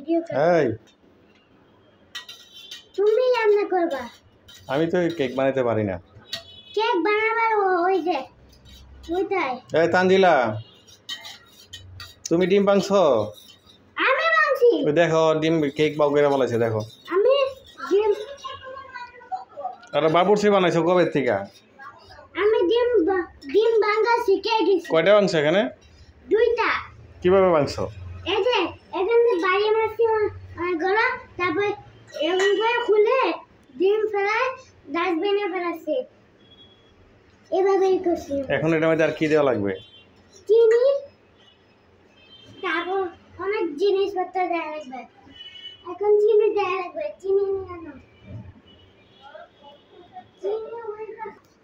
এই তুমি রান্না করবা? আমি তো কেক বানাতে পারি না। কেক বানাবার ওই যে ওইটাই। এই তানজিলা, তুমি ডিম ভাঙছো? আমি ভাঙছি। ওই দেখো ডিম কেক বাউ করে বলেছে, দেখো। আমি ডিম আর বাবুর্চি বানাইছো কবে থেকে? আমি ডিম ভাঙা শিখে গেছি। কয়টা ভাঙছো এখানে? দুইটা। কিভাবে ভাঙছো? এই যে এখানে বাইরে মাছি গলা, তারপর এমন করে খুলে ডিম ফেলায় ডাস্টবিনে ফেলাছি। এভাবেই করছি। এখন এটার মধ্যে আর কি দেওয়া লাগবে? চিনি, তারপর অনেক জিনিসপত্র দেওয়া লাগবে। এখন চিনি দেওয়া লাগবে। চিনি নিয়ে আনো।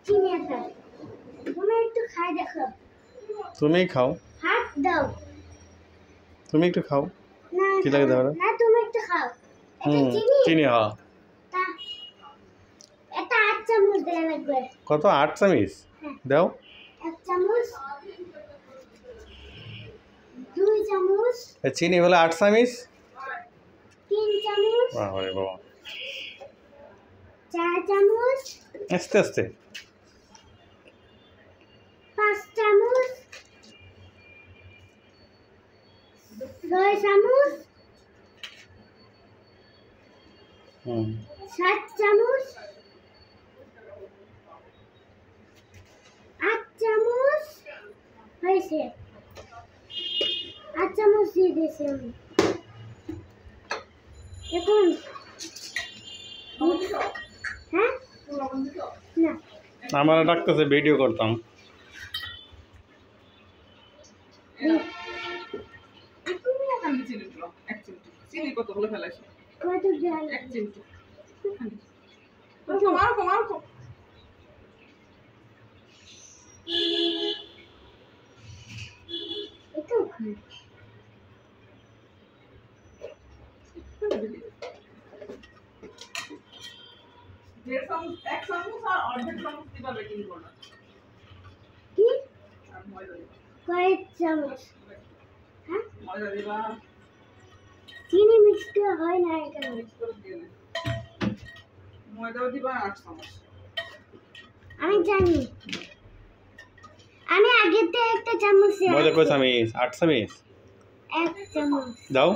চিনি আছে, তুমি একটু খাই দেখো। তুমিই খাও। হাত দাও। তুমি একটু খাও। না কি লাগে দাও? না, তুমি একটু খাও। এটা চিনি। চিনি, হ্যাঁ। এটা 8 চামচ দেওয়া লাগবে। কত? 8 চামচ? দাও। 1 চামচ, 2 চামচ, চিনি হলো 8 চামচ, 3 চামচ, বাবারে বাবা, 4 চামচ, আস্তে আস্তে, 5 চামচ, 6 চামচ, 7 চামচ, 8 চামচ হয়েছে। 8 চামচ দিয়ে দিয়েছি আমি। এখন হ্যাঁ না, আমার ডাকতেছে, ভিডিও করতাম। কত দেওয়া লাগবে? একটু কি? কয়েক চামচ। হ্যাঁ, চিনি মিক্স করা হয় না এখানে। আমি জানি। আমি আগেতে একটা চামচ ময়দা কয় চামচ? 8 চামচ। 1 চামচ দাও,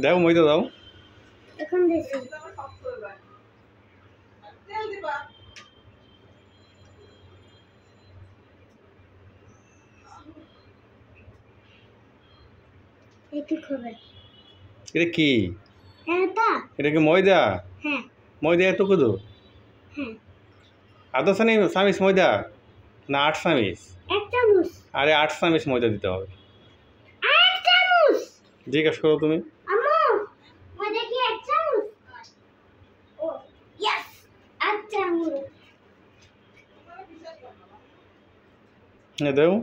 দাও ময়দা দাও। এখন দিয়েছি। একটু খাবে। এটা কি? এটা এটা কি ময়দা? হ্যাঁ ময়দা এতটুকু দো? হ্যাঁ, আধা চামচ ময়দা না 8 চামচ? 1 চামচ। আরে 8 চামচ ময়দা দিতে হবে। 1 চামচ। জিজ্ঞেস করো তুমি। আম্মু, ময়দা কি 1 চামচ? ও ইয়েস, 1 চামচ। দাও।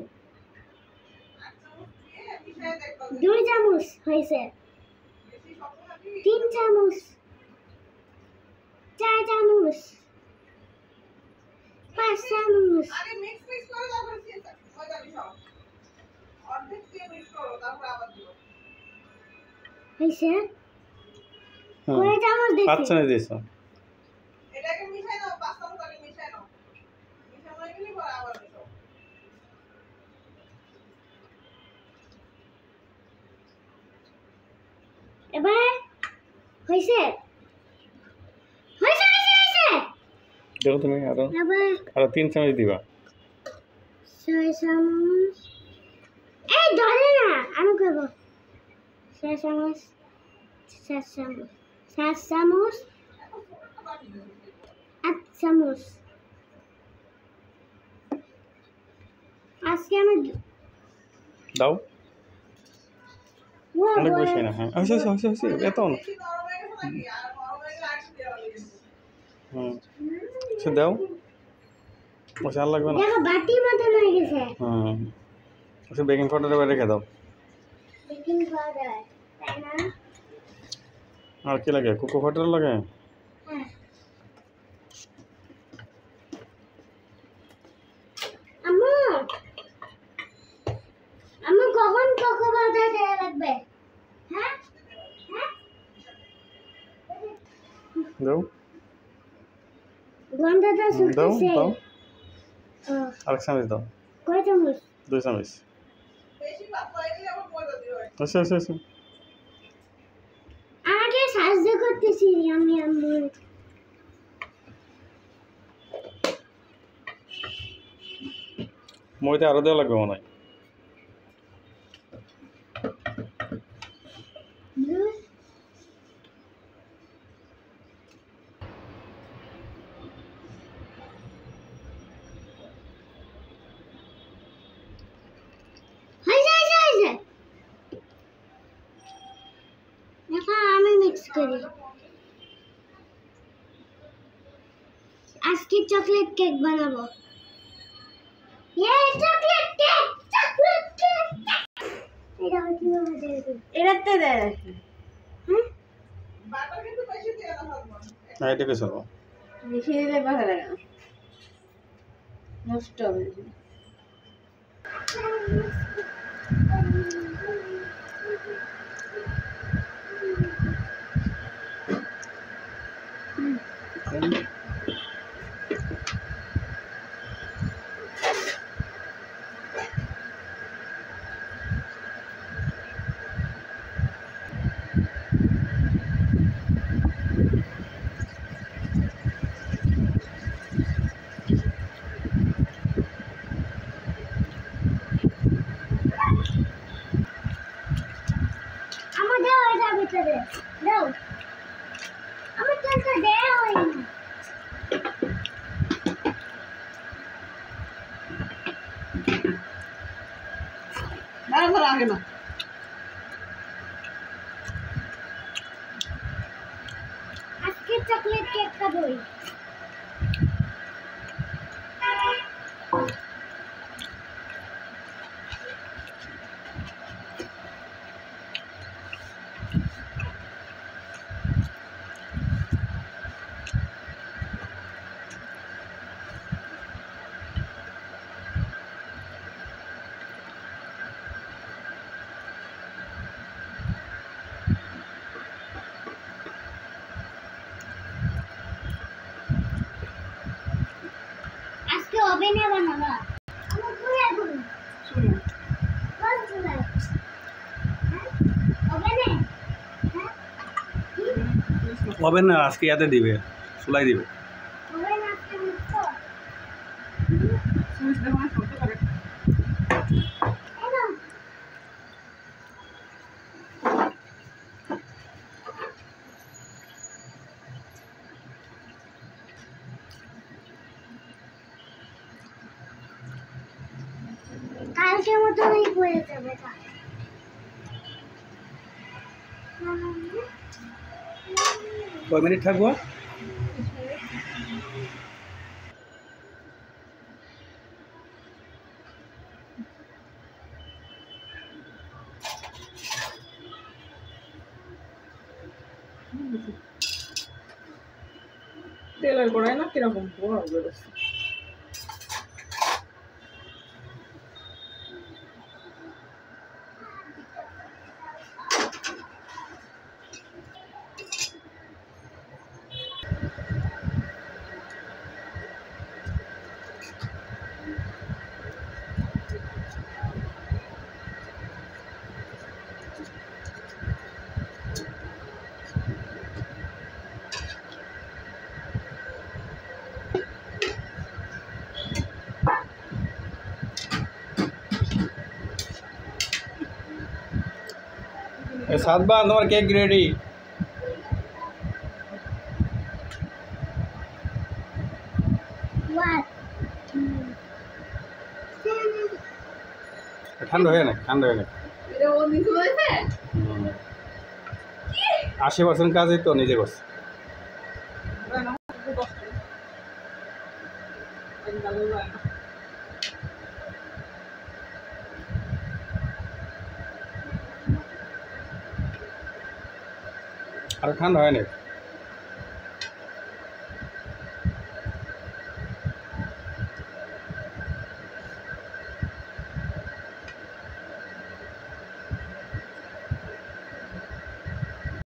2 চামচ হয়েছে। 3 চামচ, 4 চামচ, 5 চামচ। হয়েছে? কয় চামচ দিয়েছি? 5 চামচ দিয়েছো। এবার হয়েছে? হয়েছে হয়েছে হয়েছে। দেখো তুমি আরো 3 চামচ দিবা। 6 চামচ। এই ধরে না, আমি করব। 6 চামচ, 7 চামচ, 7 চামচ, 8 চামচ। আজকে আমি দাও। অনেক বেশি না। হ্যাঁ, হয়েছে এত না। সে দাও, বসে আর লাগবে না। দেখো বাটি মতন হয়ে গেছে। ওসব বেকিং পাউডার রেখে দাও। বেকিং পাউডার, তাই না? আর কি লাগে? কোকো পাউডার লাগে? হ্যাঁ। আম্মু, আম্মু কখন কোকো পাউডার দেওয়া লাগবে? দাও গন্ধটা দাও শুকতেছে দাও আরেক চামচ দাও কয় চামচ 2 চামচ আচ্ছা আচ্ছা আচ্ছা আমাকে সাহায্য করতেছি আমি আম্মু মইতে আরো দেওয়া লাগবে মনে হয় এখন আমি মিক্স করি আজকে চকলেট কেক বানাবো চকলেট কেক এটা কিভাবে দেবে এটাতে দেয় নাকি হ্যাঁ না এটাকে চলো বেশি দিলে ভালো লাগে না নষ্ট হবে আমার দাও এটা ভিতরে দাও আমার তেলটা দেওয়া হয়নি ভালো লাগে না আজকে চকলেট কেক খাবো আজকে ওভেনে বানাবো আমার পুরো গুণ শুনো কোন চুলায় ওভেনে হ্যাঁ ওভেন না আজকে ইয়াতে দিবে চুলাই দিবে ওভেন আজকে মুক্ত সুইচ দেখো না করতে পারে এনো কালকে মতনই পড়ে যাবে কয় মিনিট থাকবো তেলের কড়াই না কিরকম বড় বেরোচ্ছে সাতবা তোমার কেক রেডি What? ঠান্ডা হয়ে না ঠান্ডা হয়ে না এটা ও নিতে বলেছে 80% কাজই তো নিজে করছে আর ঠান্ডা হয় না